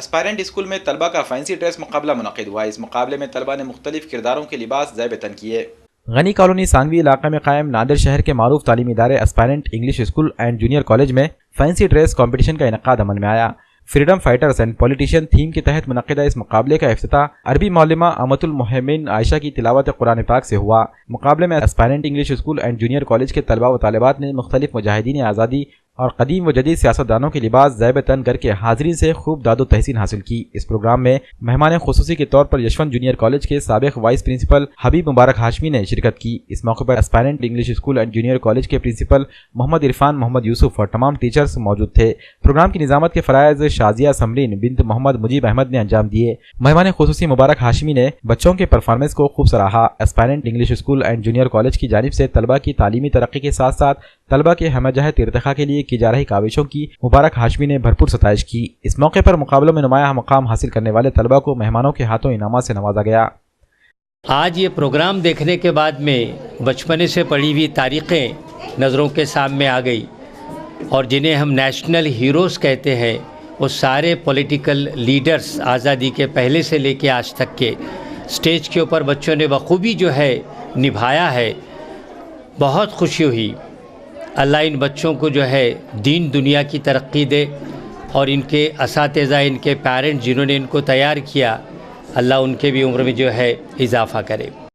Aspirant school میں طلبہ کا فینسی ڈریس مقابلہ منعقد ہوا۔ اس مقابلے میں طلبہ نے مختلف کرداروں کے لباس زیب تن کیے۔ غنی کالونی سانگوی علاقہ میں قائم نادر شہر کے معروف تعلیمی ادارے Aspirant English School and Junior College میں فینسی ڈریس کمپٹیشن کا انعقاد عمل میں آیا۔ Freedom fighters and politician theme کے تحت منعقدہ اس مقابلے کا افتتاح عربی معلمہ امۃ المحمین عائشہ کی تلاوت قرآن پاک سے ہوا۔ مقابلے میں Aspirant English School and Junior College کے طلبہ و طالبات نے مختلف مجاہدین آزادی اور قدیم و جدید سیاستدانوں کے لباس زیب تن کر کے حاضرین سے خوب داد و تحسین حاصل کی۔ اس پروگرام میں مہمان خصوصی کے طور پر یشونت جونیئر کالج کے سابق وائس پرنسپل حبیب مبارک ہاشمی نے شرکت کی۔ اس موقع پر Aspirant English School and Junior College کے پرنسپل محمد عرفان محمد یوسف اور تمام ٹیچرز موجود تھے۔ پروگرام کی نظامت کے فرائض شازیہ سمرین بنت محمد مجیب احمد نے انجام دیے۔ مہمان خصوصی مبارک ہاشمی نے بچوں کے پرفارمنس کو خوب سراہا۔ Aspirant English School and Junior College کی جانب سے طلبہ کی تعلیمی ترقی کے ساتھ ساتھ طلبہ کے ہمہ جہت ارتقاء کے لیے کی جا رہی کاوشوں کی مبارک ہاشمی نے بھرپور ستائش کی۔ اس موقع پر مقابلوں میں نمایاں مقام حاصل کرنے والے طلبہ کو مہمانوں کے ہاتھوں انعامات سے نوازا گیا۔ آج یہ پروگرام دیکھنے کے بعد میں بچپنے سے پڑھی ہوئی تاریخیں نظروں کے سامنے آ گئی، اور جنہیں ہم نیشنل ہیروز کہتے ہیں وہ سارے پولیٹیکل لیڈرز آزادی کے پہلے سے لے کے آج تک کے سٹیج کے اوپر بچوں نے بخوبی جو ہے نبھایا ہے۔ بہت خوشی ہوئی۔ اللہ ان بچوں کو جو ہے دین دنیا کی ترقی دے، اور ان کے اساتذہ، ان کے پیرنٹ جنہوں نے ان کو تیار کیا، اللہ ان کے بھی عمر میں جو ہے اضافہ کرے۔